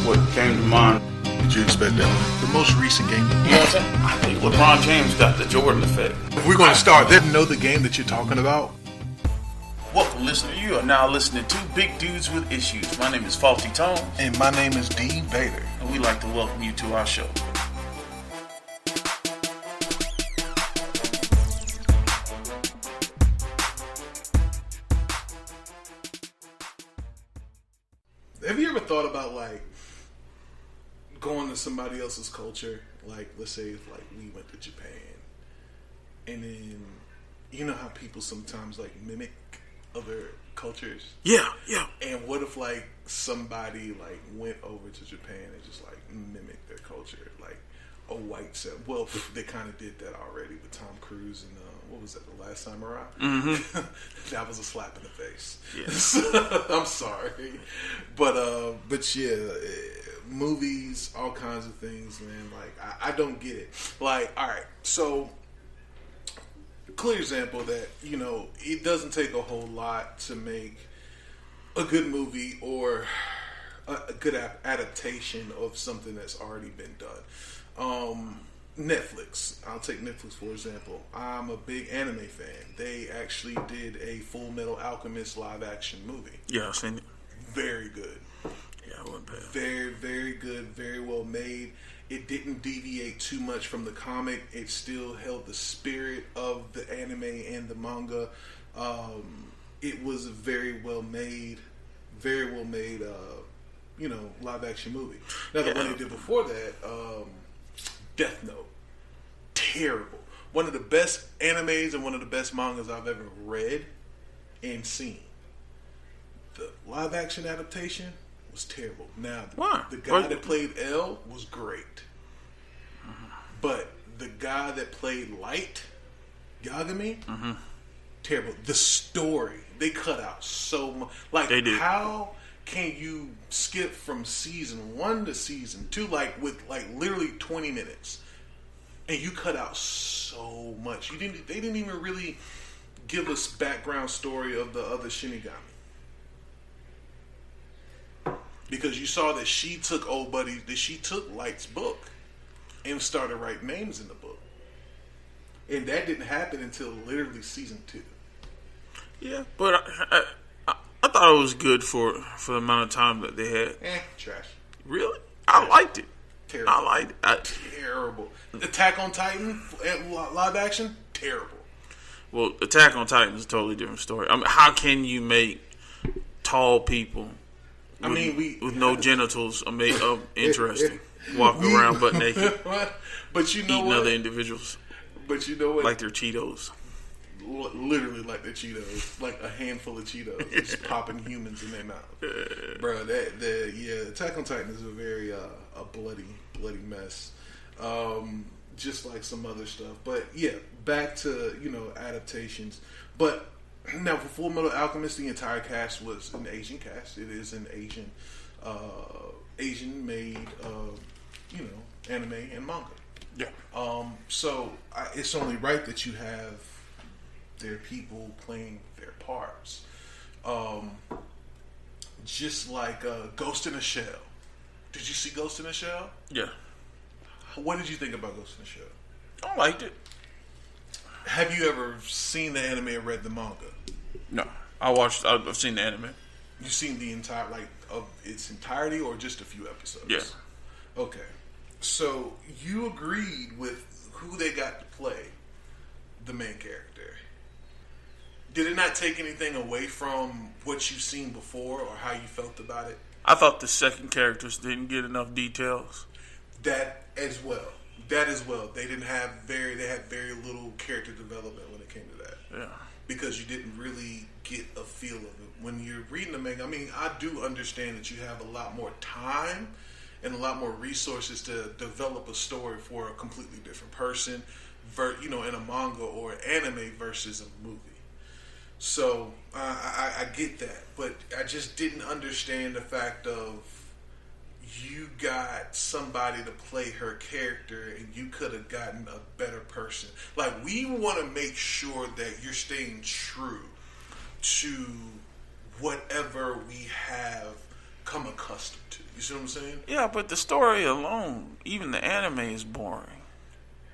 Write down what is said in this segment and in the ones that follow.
what came to mind. Did you expect that one? The most recent game. You know what I'm saying? I think LeBron James got the Jordan effect. If we're going to start, they know the game that you're talking about. Welcome, listener. You are now listening to Big Dudes with Issues. My name is Faulty Tones. And my name is D-Vader. And we'd like to welcome you to our show. Have you ever thought about, like, going to somebody else's culture? Like, let's say if, like, we went to Japan. And then, you know how people sometimes, like, mimic other cultures? Yeah. And what if, like, somebody, like, went over to Japan and just, like, mimicked their culture? Like, a white set. Well, they kind of did that already with Tom Cruise and, what was that, The Last Samurai? Mm-hmm. That was a slap in the face. Yeah. I'm sorry. But yeah, movies, all kinds of things, man. Like, I don't get it. Like, all right, so clear example that, you know, it doesn't take a whole lot to make a good movie or a good adaptation of something that's already been done. Netflix. I'll take Netflix for example. I'm a big anime fan. They actually did a Full Metal Alchemist live action movie. Yeah, I've seen it. Very good. Yeah, I wouldn't pay. Very, very good. Very well made. It didn't deviate too much from the comic. It still held the spirit of the anime and the manga. It was a very well made, live action movie. Now the one they did before that, Death Note, terrible. One of the best animes and one of the best mangas I've ever read and seen. The live action adaptation was terrible. Now, the guy that played L was great. But the guy that played Light, Yagami, terrible. The story, they cut out so much. Like, how can you skip from season 1 to season 2, like, with, like, literally 20 minutes? And you cut out so much. They didn't even really give us background story of the other Shinigami. Because you saw that she took Light's book and started writing names in the book. And that didn't happen until literally season 2. Yeah, but I thought it was good for the amount of time that they had. Trash. Really? I liked it. Terrible. I liked it. Terrible. Attack on Titan, live action, terrible. Well, Attack on Titan is a totally different story. I mean, how can you make tall people with no genitals interesting, walking around butt naked, but you know eating what? other individuals? But you know what? Like their Cheetos. Literally like their Cheetos, like a handful of Cheetos, just popping humans in their mouth, bro. Attack on Titan is a very a bloody mess, just like some other stuff. But yeah, back to adaptations. But now for Full Metal Alchemist, the entire cast was an Asian cast. It is an Asian made anime and manga. Yeah. So it's only right that you have their people playing their parts. Just like Ghost in a Shell. Did you see Ghost in a Shell? Yeah. What did you think about Ghost in a Shell? I liked it. Have you ever seen the anime or read the manga? No. I've seen the anime. You've seen the entire, of its entirety or just a few episodes? Yeah. Okay. So you agreed with who they got to play the main character. Did it not take anything away from what you've seen before or how you felt about it? I thought the second characters didn't get enough details. That as well. They had very little character development when it came to that. Yeah. Because you didn't really get a feel of it. When you're reading the manga, I mean, I do understand that you have a lot more time and a lot more resources to develop a story for a completely different person, in a manga or anime versus a movie. So I get that, but I just didn't understand the fact of you got somebody to play her character and you could have gotten a better person. Like, we want to make sure that you're staying true to whatever we have come accustomed to. You see what I'm saying? Yeah, but the story alone, even the anime, is boring.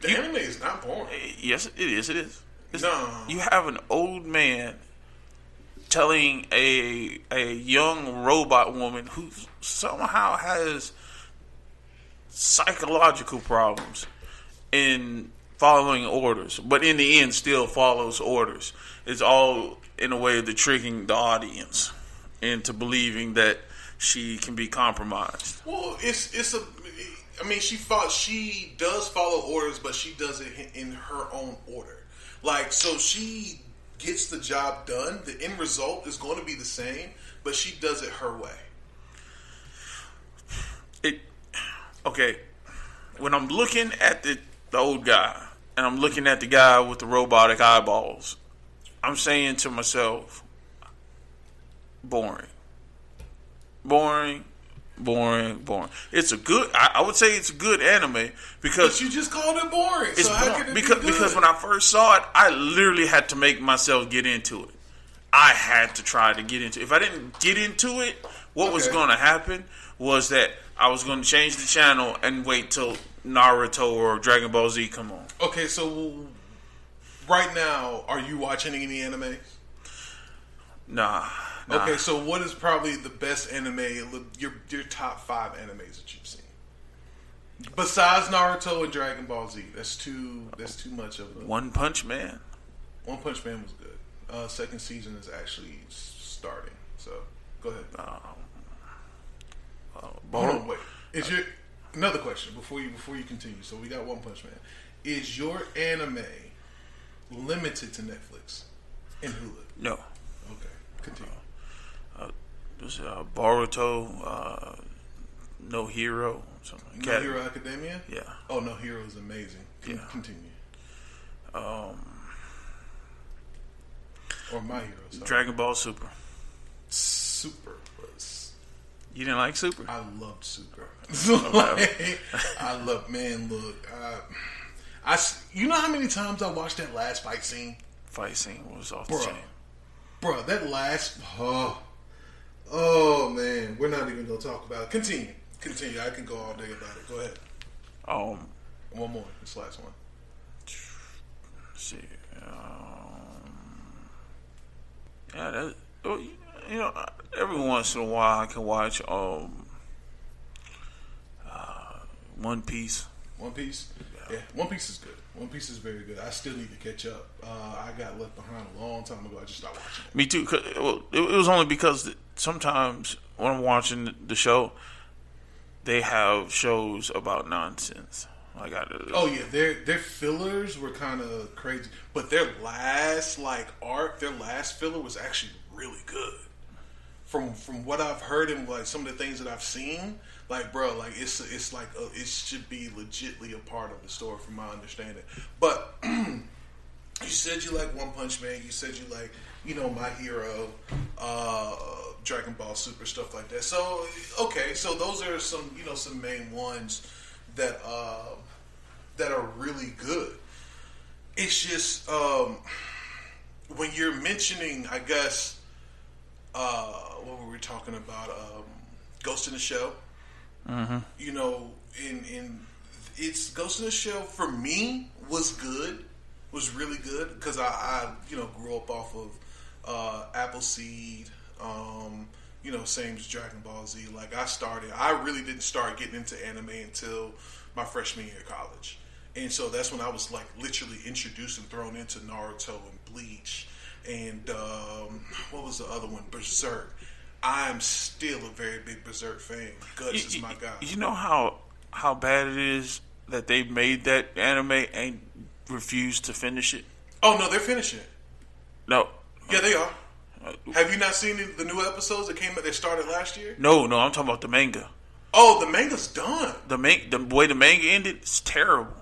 The anime is not boring. Yes, it is. It is. No. You have an old man telling a young robot woman who somehow has psychological problems in following orders, but in the end still follows orders. It's all in a way of tricking the audience into believing that she can be compromised. Well, I mean, she does follow orders, but she does it in her own order. Like, so she gets the job done. The end result is going to be the same, but she does it her way. Okay, when I'm looking at the old guy and I'm looking at the guy with the robotic eyeballs, I'm saying to myself, boring. It's a good. I would say it's a good anime because. But you just called it boring. It's so how boring can it be good? because when I first saw it, I literally had to make myself get into it. I had to try to get into it. If I didn't get into it, what was going to happen was that I was going to change the channel and wait till Naruto or Dragon Ball Z come on. Okay, so right now, are you watching any anime? Nah. Okay, so what is probably the best anime? Your top 5 animes that you've seen, besides Naruto and Dragon Ball Z. That's too much of a. One Punch Man. One Punch Man was good. Second season is actually starting. So go ahead. Hold on, wait. Is your another question before you continue? So we got One Punch Man. Is your anime limited to Netflix and Hulu? No. Okay, continue. There's Boruto, No Hero. No Hero Academia? Yeah. Oh, No Hero is amazing. Continue. Or My Hero. Sorry. Dragon Ball Super. Super was. You didn't like Super? I loved Super. I love. Man, look. You know how many times I watched that last fight scene? Fight scene was off the chain. Bro, that last. Oh man, we're not even gonna talk about it. Continue. I can go all day about it. Go ahead. One more. This last one. Let's see. Every once in a while I can watch One Piece. One Piece? Yeah, One Piece is good. One Piece is very good. I still need to catch up. I got left behind a long time ago. I just stopped watching it. Me too. It was only because sometimes when I'm watching the show, they have shows about nonsense. Oh yeah, their fillers were kind of crazy, but their last their last filler was actually really good. From what I've heard and some of the things that I've seen, it's like it should be legitly a part of the story from my understanding. But you said you like One Punch Man. You said you like My Hero, Dragon Ball Super, stuff like that. So okay, so those are some some main ones that are really good. It's just when you're mentioning, I guess, what were we talking about? Ghost in the Shell. Mm-hmm. In it's Ghost in the Shell for me was really good because I grew up off of Appleseed. Same as Dragon Ball Z. I really didn't start getting into anime until my freshman year of college. And so that's when I was literally introduced and thrown into Naruto and Bleach and what was the other one? Berserk. I'm still a very big Berserk fan. Guts is my guy. You know how bad it is that they made that anime and refused to finish it? Oh no, they're finishing it. No. Yeah, they are. Have you not seen the new episodes that came out? They started last year. No, I'm talking about the manga. Oh, the manga's done. The way the manga ended is terrible.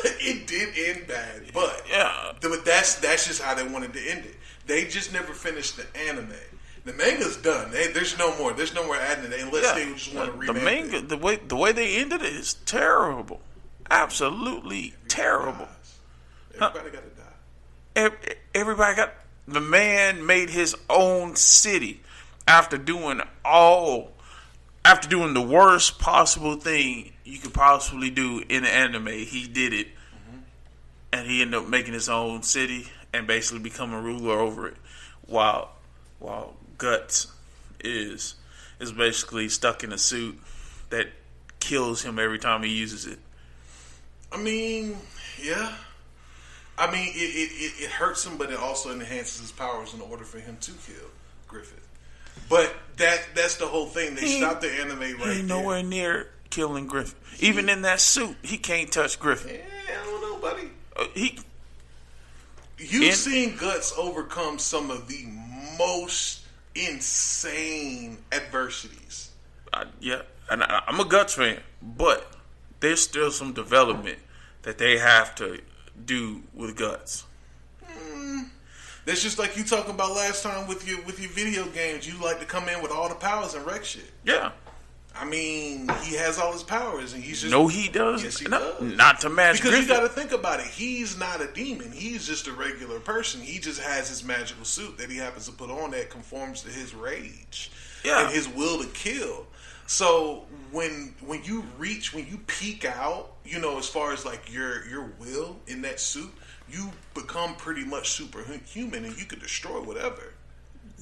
It did end bad, but that's just how they wanted to end it. They just never finished the anime. The manga's done. There's no more adding it unless they just want to remake the manga. it. The way they ended it is terrible, absolutely terrible. Everybody got to die. Everybody got. The man made his own city. after doing the worst possible thing you could possibly do in an anime, he did it, and he ended up making his own city and basically becoming a ruler over it, while Guts is basically stuck in a suit that kills him every time he uses it. I mean, yeah. I mean, it hurts him, but it also enhances his powers in order for him to kill Griffith. But that's the whole thing. They stopped the anime right there. He ain't nowhere near killing Griffith. Even in that suit, he can't touch Griffith. Yeah, I don't know, buddy. You've seen Guts overcome some of the most insane adversities. Yeah, and I'm a Guts fan, but there's still some development that they have to do with Guts. That's just like you talking about last time with your video games. You like to come in with all the powers and wreck shit. Yeah. I mean, he has all his powers, and he's just... No, he does. Yes, he does. Not to match because Griffith. You got to think about it. He's not a demon. He's just a regular person. He just has his magical suit that he happens to put on that conforms to his rage and his will to kill. So when you peak out, as far as like your will in that suit, you become pretty much superhuman, and you could destroy whatever.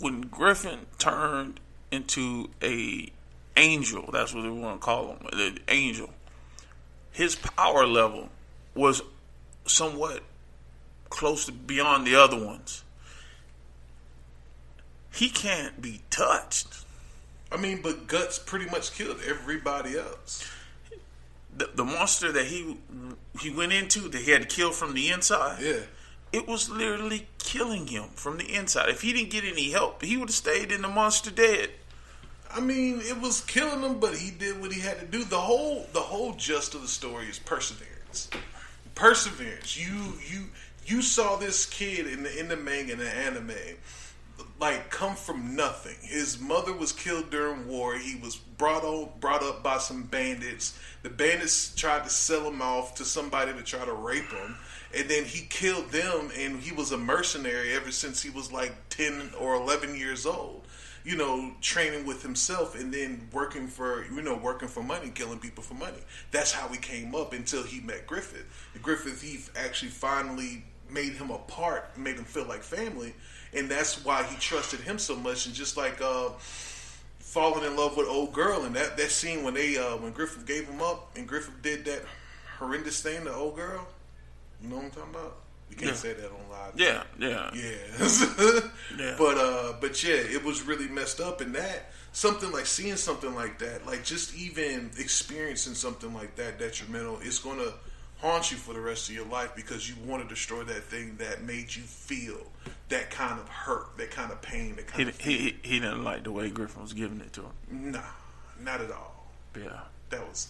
When Griffin turned into a angel, that's what they want to call him, the angel, his power level was somewhat close to beyond the other ones. He can't be touched. I mean, but Guts pretty much killed everybody else. The monster that he went into, that he had to kill from the inside, it was literally killing him from the inside. If he didn't get any help, he would have stayed in the monster dead. I mean, it was killing him, but he did what he had to do. The whole gist of the story is perseverance. Perseverance. You saw this kid in the manga and the anime, like, come from nothing. His mother was killed during war. He was brought up by some bandits. The bandits tried to sell him off to somebody to try to rape him, and then he killed them. And he was a mercenary ever since he was like 10 or 11 years old. Training with himself and then working for money, killing people for money. That's how he came up until he met Griffith. He actually finally made him a part, made him feel like family, and that's why he trusted him so much. And just like falling in love with old girl, and that scene when when Griffith gave him up and Griffith did that horrendous thing to old girl. You know what I'm talking about? You can't say that on live. Yeah. Yeah. But yeah, it was really messed up, and seeing something like that, like just even experiencing something like that detrimental, it's gonna haunt you for the rest of your life because you want to destroy that thing that made you feel that kind of hurt, that kind of pain, that kind of fear. He didn't like the way Griffin was giving it to him. Nah, not at all. Yeah. That was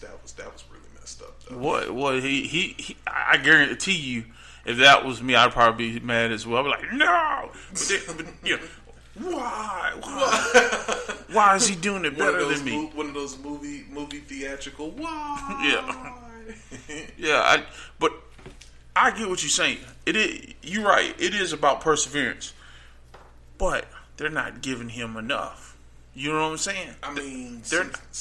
really messed up, though. What he I guarantee you, if that was me, I'd probably be mad as well. I'd be like, no, why is he doing it better than me? One of those movie theatrical. Why? Yeah. But I get what you're saying. You're right. It is about perseverance, but they're not giving him enough. You know what I'm saying? I mean,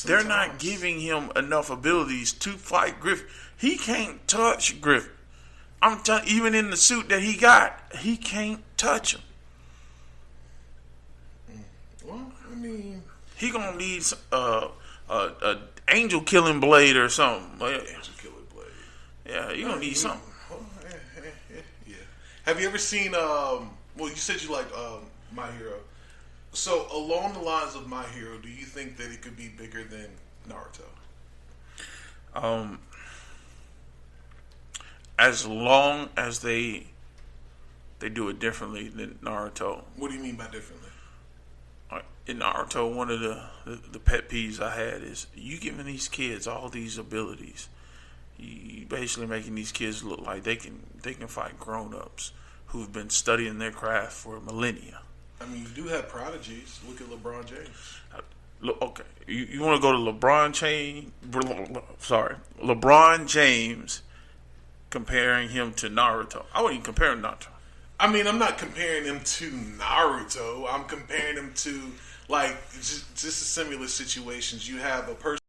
they're not giving him enough abilities to fight Griffith. He can't touch Griffith. I'm telling you, even in the suit that he got, he can't touch him. Well, I mean, he gonna need a angel killing blade or something. Angel killing blade. Yeah, you gonna need something. Yeah. Have you ever seen? Well, you said you liked My Hero. So, along the lines of My Hero, do you think that it could be bigger than Naruto? As long as they do it differently than Naruto. What do you mean by differently? In Naruto, one of the pet peeves I had is you giving these kids all these abilities. You basically making these kids look like they can fight grown-ups who've been studying their craft for millennia. I mean, you do have prodigies. Look at LeBron James. Okay, you want to go to LeBron James, comparing him to Naruto. I wouldn't even compare him to Naruto. I mean, I'm not comparing him to Naruto. I'm comparing him to Like just the similar situations. You have a person